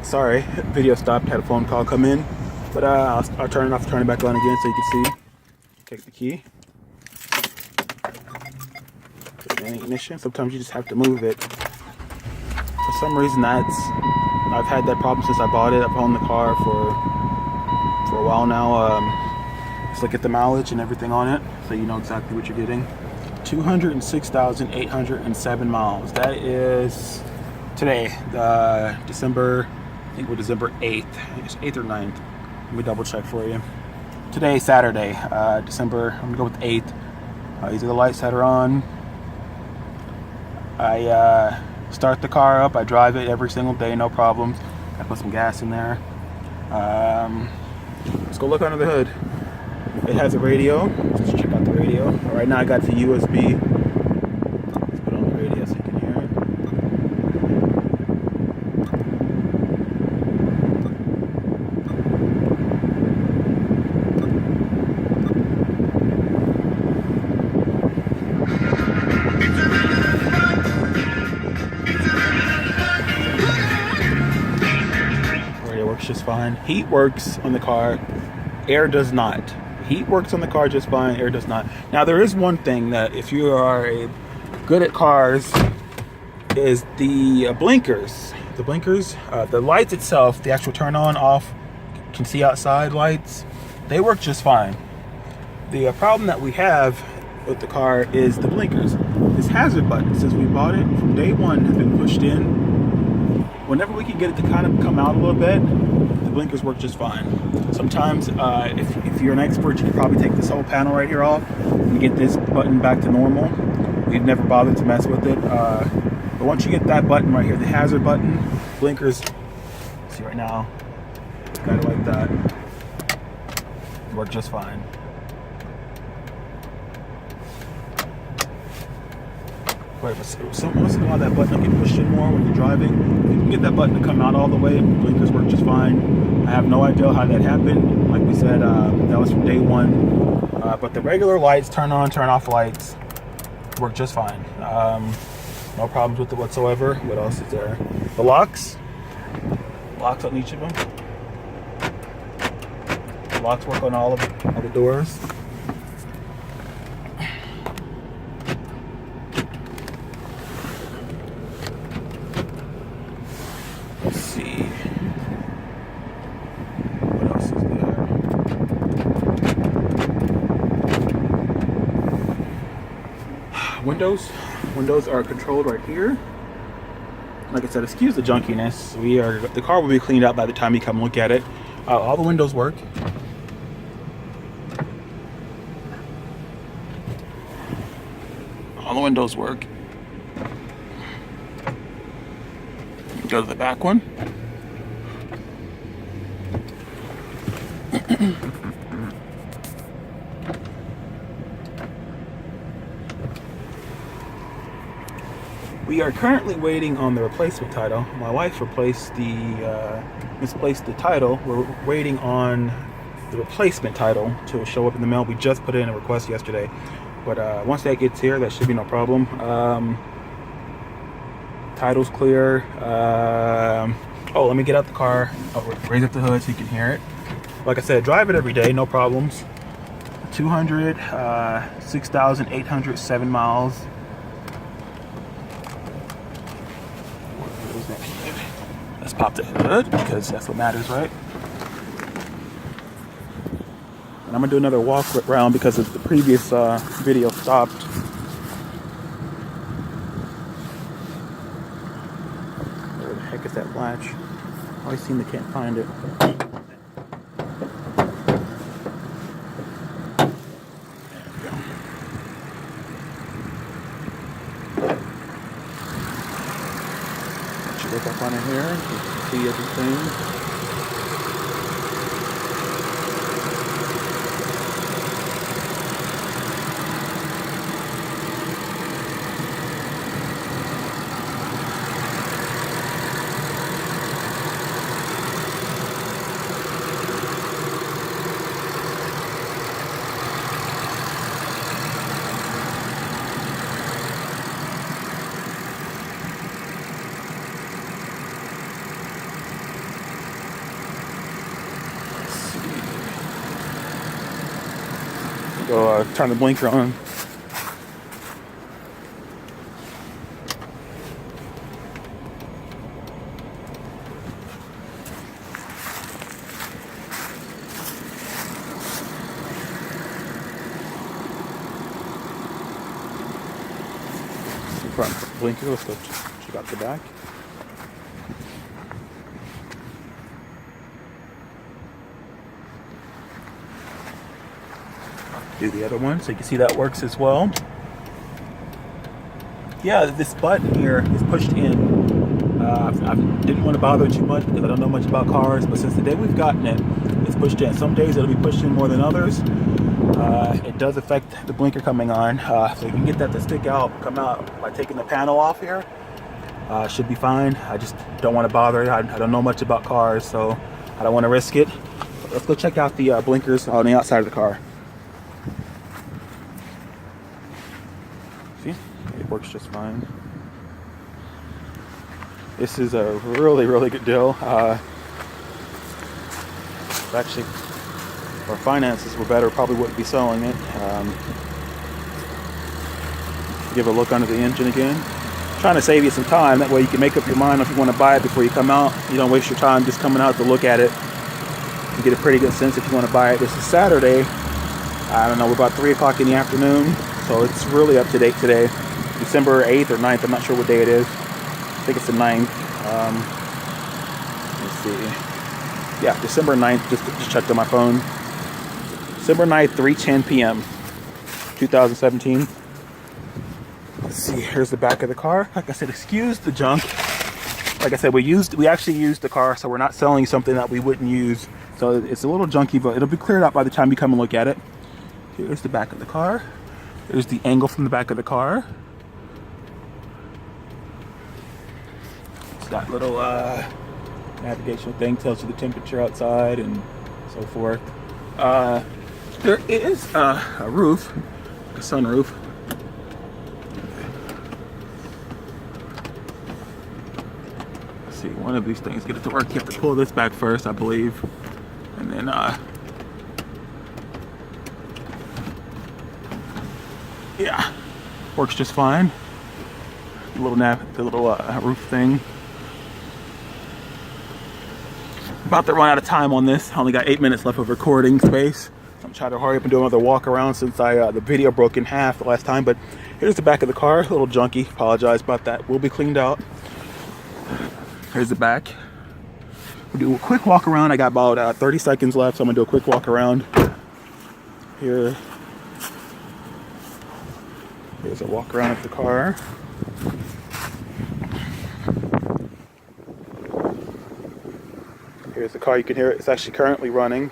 Sorry, video stopped. Had a phone call come in, but I'll turn it off, turn it back on again so you can see. Take the key. Put it in ignition. Sometimes you just have to move it. For some reason, I've had that problem since I bought it. I've owned the car for a while now. Let's look at the mileage and everything on it, so you know exactly what you're getting. 206,807 miles. That is today, December, I think we're December 8th. It's 8th or 9th. Let me double check for you. Today, Saturday, December, I'm gonna go with 8th. These are the lights that are on. I start the car up, I drive it every single day, no problems. I put some gas in there. Let's go look under the hood. It has a radio. Let's check out the radio. Right now I got the USB. Let's put it on the radio so you can hear it. Radio works just fine. Heat works on the car. Air does not. Heat works on the car just fine, air does not. Now there is one thing that if you are good at cars is the blinkers. The blinkers, the lights itself, the actual turn on, off, can see outside lights, they work just fine. The problem that we have with the car is the blinkers. This hazard button, since we bought it from day one, has been pushed in. Whenever we can get it to kind of come out a little bit, the blinkers work just fine. Sometimes, if you're an expert, you can probably take this whole panel right here off and get this button back to normal. We've never bothered to mess with it. But once you get that button right here, the hazard button, blinkers, see right now, got it like that, work just fine. Right, but once in a while that button will get pushed in more when you're driving. You can get that button to come out all the way, blinkers work just fine. I have no idea how that happened. Like we said, that was from day one. But the regular lights, turn on, turn off lights, work just fine. No problems with it whatsoever. What else is there? The locks on each of them. The locks work on all the doors. Let's see. What else is there? Windows are controlled right here. Like I said, excuse the junkiness. The car will be cleaned out by the time you come look at it. All the windows work. All the windows work. Go to the back one. We are currently waiting on the replacement title. My wife misplaced the title. We're waiting on the replacement title to show up in the mail. We just put in a request yesterday, but once that gets here, that should be no problem. Title's clear. Oh, let me get out the car. I'll raise up the hood so you can hear it. Like I said, drive it every day, no problems. 6,807 miles. Let's pop the hood because that's what matters, right? And I'm gonna do another walk around because the previous video stopped. Where the heck is that latch? I always seem to can't find it. Look up on it here, you can see everything. So turn the blinker on. Front blinker, let's go check out the back. Do the other one so you can see that works as well. Yeah, this button here is pushed in. I didn't want to bother too much because I don't know much about cars, but since the day we've gotten it, it's pushed in. Some days it'll be pushed in more than others. It does affect the blinker coming on, so you can get that to stick out, come out by taking the panel off here. Should be fine. I just don't want to bother. I don't know much about cars, so I don't want to risk it. But let's go check out the blinkers on the outside of the car. See, it works just fine. This is a really, really good deal. Actually, if our finances were better, probably wouldn't be selling it. Give a look under the engine again. Trying to save you some time. That way you can make up your mind if you want to buy it before you come out. You don't waste your time just coming out to look at it. You get a pretty good sense if you want to buy it. This is Saturday. I don't know, we're about 3 o'clock in the afternoon. So it's really up to date today. December 8th or 9th. I'm not sure what day it is. I think it's the 9th. Let's see. Yeah, December 9th. Just checked on my phone. December 9th, 3:10 p.m. 2017. Let's see. Here's the back of the car. Like I said, excuse the junk. Like I said, we actually used the car, so we're not selling something that we wouldn't use. So it's a little junky, but it'll be cleared out by the time you come and look at it. Here's the back of the car. Here's the angle from the back of the car. It's got little navigational thing, tells you the temperature outside and so forth. There is a roof, a sunroof. Let's see, one of these things get it to work. You have to pull this back first, I believe, and then yeah, works just fine. The little roof thing. About to run out of time on this. I only got 8 minutes left of recording space. I'm trying to hurry up and do another walk around since the video broke in half the last time. But here's the back of the car, a little junky. Apologize about that. Will be cleaned out. Here's the back. We'll do a quick walk around. I got about 30 seconds left, so I'm gonna do a quick walk around. Here's a walk around of the car. Here's the car. You can hear it. It's actually currently running.